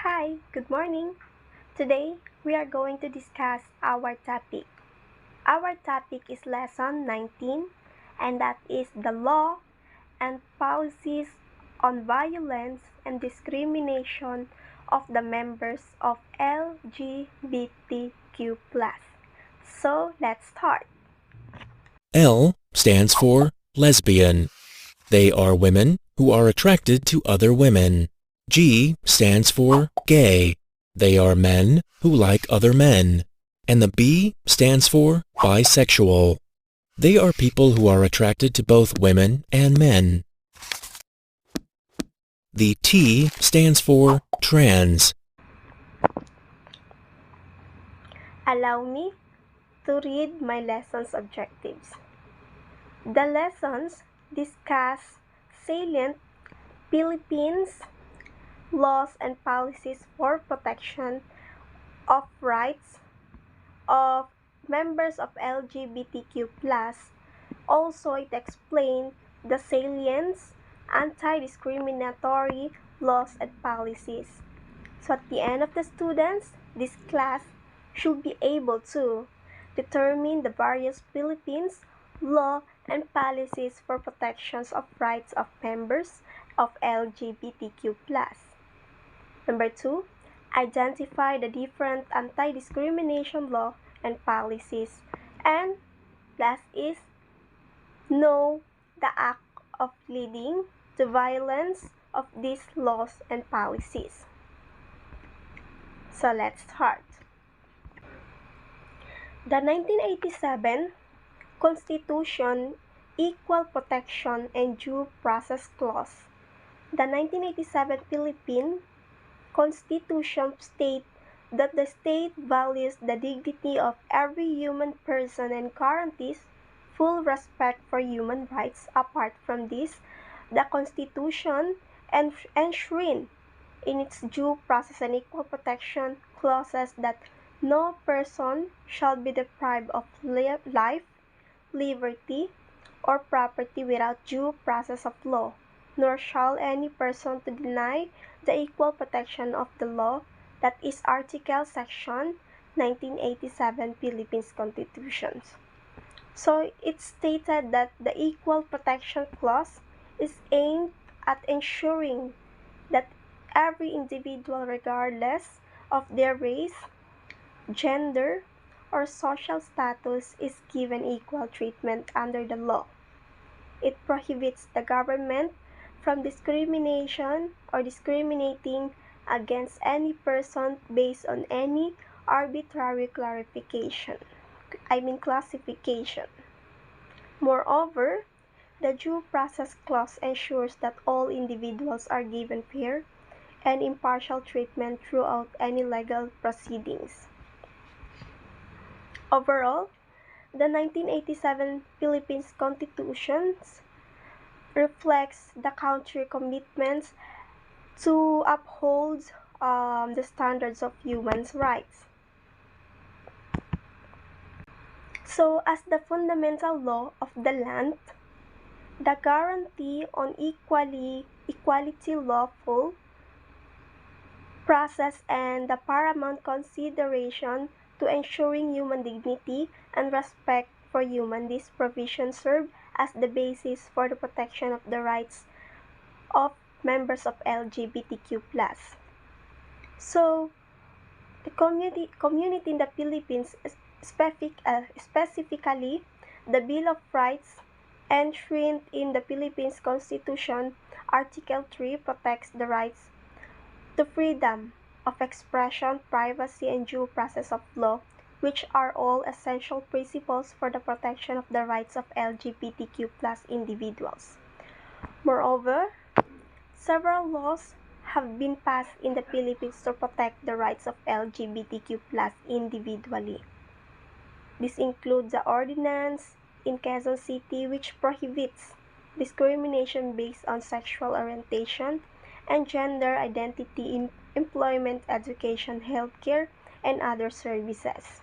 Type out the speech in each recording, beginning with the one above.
Hi, good morning. Today, we are going to discuss our topic. Our topic is lesson 19, and that is the law and policies on violence and discrimination of the members of LGBTQ+. So, let's start. L stands for lesbian. They are women who are attracted to other women. G stands for gay. They are men who like other men. And the B stands for bisexual. They are people who are attracted to both women and men. The T stands for trans. Allow me to read my lesson's objectives. The lessons discuss salient Philippines laws and policies for protection of rights of members of LGBTQ+. Also, it explained the salience, anti-discriminatory laws and policies. So at the end of the students, this class should be able to determine the various Philippines law and policies for protections of rights of members of LGBTQ+. Number 2, identify the different anti-discrimination law and policies. And last is know the act of leading to violence of these laws and policies. So let's start. The 1987 Constitution Equal Protection and Due Process Clause. The 1987 Philippine Constitution states that the state values the dignity of every human person and guarantees full respect for human rights. Apart from this, the Constitution enshrines in its due process and equal protection clauses that no person shall be deprived of life, liberty, or property without due process of law, nor shall any person to deny the equal protection of the law. That is Article Section 1987 Philippines Constitution. So it stated that the Equal Protection Clause is aimed at ensuring that every individual, regardless of their race, gender, or social status, is given equal treatment under the law. It prohibits the government from discrimination or discriminating against any person based on any arbitrary classification. Moreover, the Due Process Clause ensures that all individuals are given fair and impartial treatment throughout any legal proceedings. Overall, the 1987 Philippines Constitution reflects the country's commitments to uphold the standards of human rights. So, as the fundamental law of the land, the guarantee on equality, lawful process, and the paramount consideration to ensuring human dignity and respect for human, this provision serve as the basis for the protection of the rights of members of LGBTQ+. So, the community in the Philippines, specifically the Bill of Rights enshrined in the Philippines Constitution, Article 3 protects the rights to freedom of expression, privacy, and due process of law, which are all essential principles for the protection of the rights of LGBTQ+ individuals. Moreover, several laws have been passed in the Philippines to protect the rights of LGBTQ+ individually. This includes the ordinance in Quezon City, which prohibits discrimination based on sexual orientation and gender identity in employment, education, healthcare, and other services.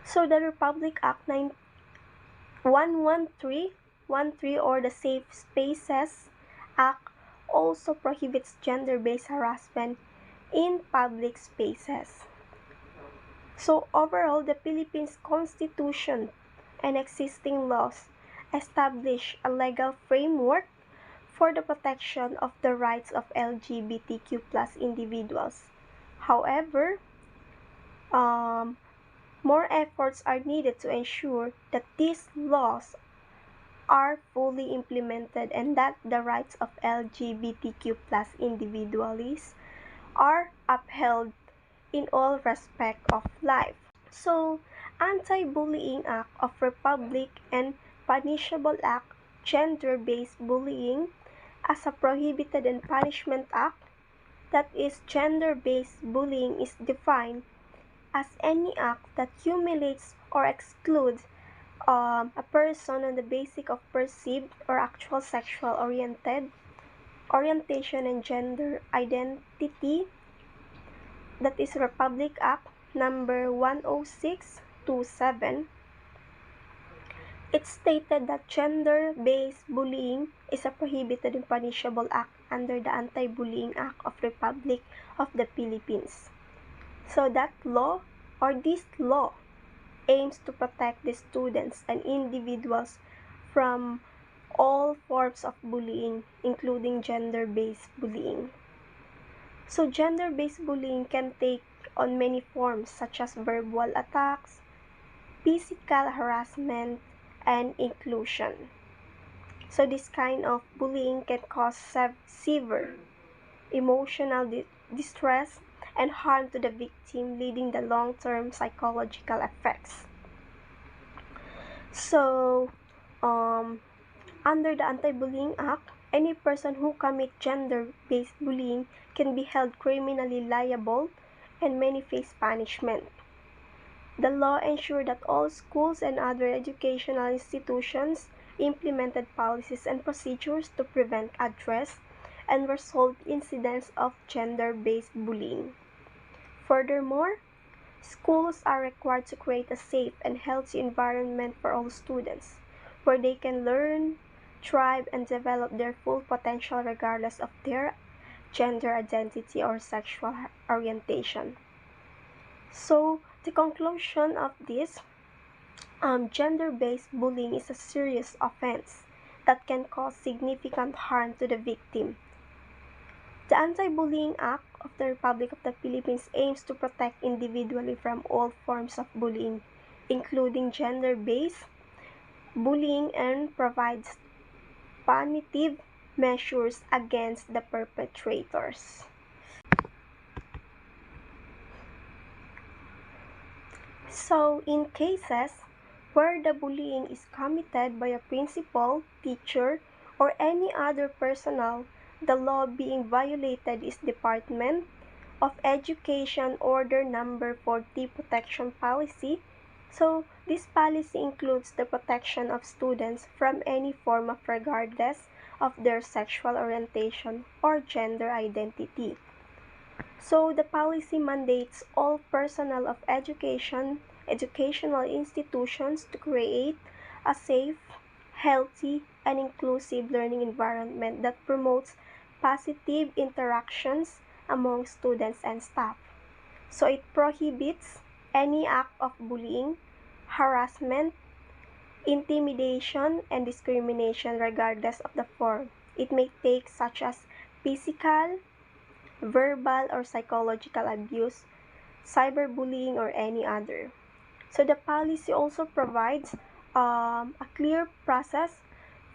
So the Republic Act 11313, or the Safe Spaces Act also prohibits gender-based harassment in public spaces. So overall, the Philippines Constitution and existing laws establish a legal framework for the protection of the rights of LGBTQ plus individuals. However, more efforts are needed to ensure that these laws are fully implemented and that the rights of LGBTQ plus individuals are upheld in all respect of life. So, Anti-Bullying Act of Republic and Punishable Act, Gender-Based Bullying as a Prohibited and Punishment Act, that is, gender-based bullying is defined as any act that humiliates or excludes a person on the basis of perceived or actual sexual orientation and gender identity. That is Republic Act number 10627. It stated that gender-based bullying is a prohibited and punishable act under the Anti-Bullying Act of Republic of the Philippines. So that law, or this law, aims to protect the students and individuals from all forms of bullying, including gender-based bullying. So gender-based bullying can take on many forms such as verbal attacks, physical harassment, and inclusion. So this kind of bullying can cause severe emotional distress and harm to the victim, leading to long-term psychological effects. So, under the Anti-Bullying Act, any person who commits gender-based bullying can be held criminally liable and may face punishment. The law ensured that all schools and other educational institutions implemented policies and procedures to prevent, address, and resolve incidents of gender-based bullying. Furthermore, schools are required to create a safe and healthy environment for all students, where they can learn, thrive, and develop their full potential regardless of their gender identity or sexual orientation. So, the conclusion of this, gender-based bullying is a serious offense that can cause significant harm to the victim. The Anti-Bullying Act of the Republic of the Philippines aims to protect individually from all forms of bullying, including gender-based bullying, and provides punitive measures against the perpetrators. So, in cases where the bullying is committed by a principal, teacher, or any other personnel, the law being violated is Department of Education Order Number 40 Protection Policy. So, this policy includes the protection of students from any form of regardless of their sexual orientation or gender identity. So, the policy mandates all personnel of educational institutions to create a safe, healthy, and inclusive learning environment that promotes positive interactions among students and staff. So, it prohibits any act of bullying, harassment, intimidation, and discrimination regardless of the form it may take, such as physical, verbal, or psychological abuse, cyberbullying, or any other. So the policy also provides a clear process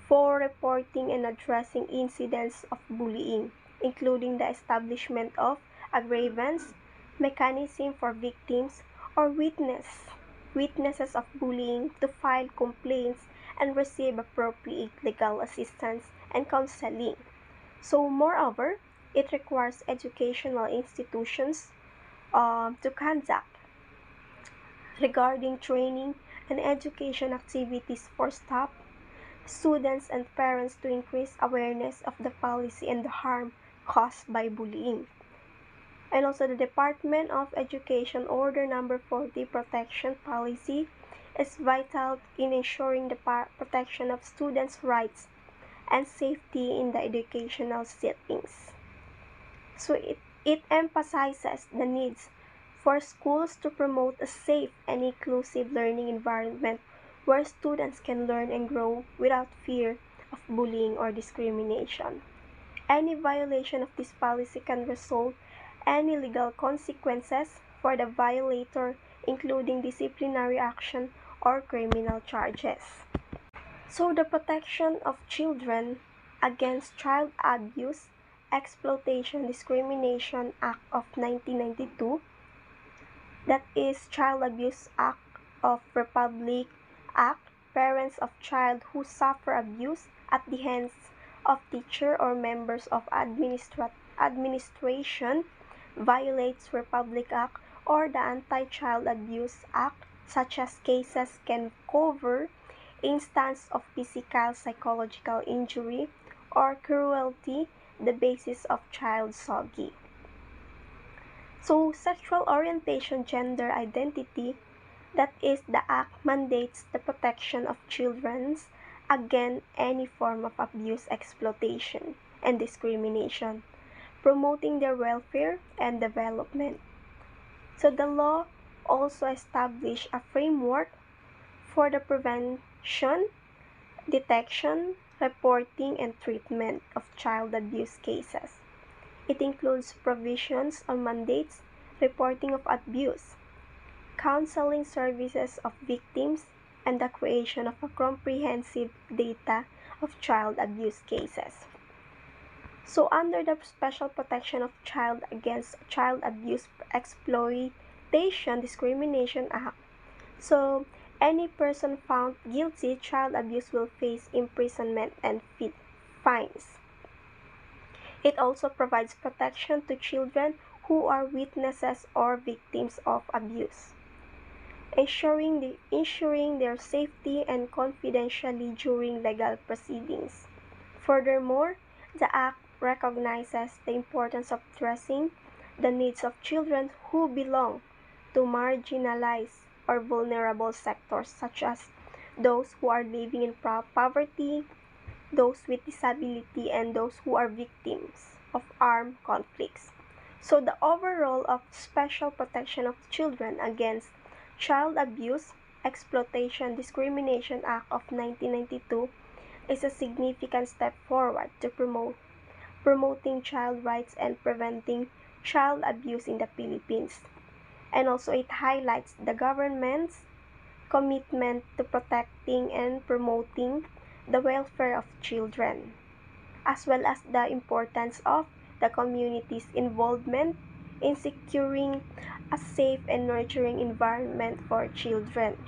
for reporting and addressing incidents of bullying, including the establishment of a grievance mechanism for victims or witnesses of bullying to file complaints and receive appropriate legal assistance and counseling. So moreover, it requires educational institutions to conduct regarding training and education activities for staff, students, and parents to increase awareness of the policy and the harm caused by bullying. And also the Department of Education Order Number 40 Protection Policy is vital in ensuring the protection of students' rights and safety in the educational settings. So it emphasizes the needs for schools to promote a safe and inclusive learning environment where students can learn and grow without fear of bullying or discrimination. Any violation of this policy can result in legal consequences for the violator, including disciplinary action or criminal charges. So the Protection of Children Against Child Abuse, Exploitation, Discrimination Act of 1992, that is Child Abuse Act of Republic Act, parents of child who suffer abuse at the hands of teacher or members of administration violates Republic Act or the Anti-Child Abuse Act, such as cases can cover instance of physical, psychological injury or cruelty, the basis of child sodomy. So, sexual orientation, gender identity, that is, the act mandates the protection of children against any form of abuse, exploitation, and discrimination, promoting their welfare and development. So the law also established a framework for the prevention, detection, reporting, and treatment of child abuse cases. It includes provisions on mandates, reporting of abuse, counseling services of victims, and the creation of a comprehensive data of child abuse cases. So under the Special Protection of Child Against Child Abuse, Exploitation, Discrimination Act, so any person found guilty child abuse will face imprisonment and fines. It also provides protection to children who are witnesses or victims of abuse, ensuring their safety and confidentiality during legal proceedings. Furthermore, the Act recognizes the importance of addressing the needs of children who belong to marginalized or vulnerable sectors, such as those who are living in poverty, those with disability, and those who are victims of armed conflicts. So the overall of Special Protection of Children Against Child Abuse, Exploitation, Discrimination Act of 1992 is a significant step forward to promoting child rights and preventing child abuse in the Philippines. And also it highlights the government's commitment to protecting and promoting the welfare of children, as well as the importance of the community's involvement in securing a safe and nurturing environment for children.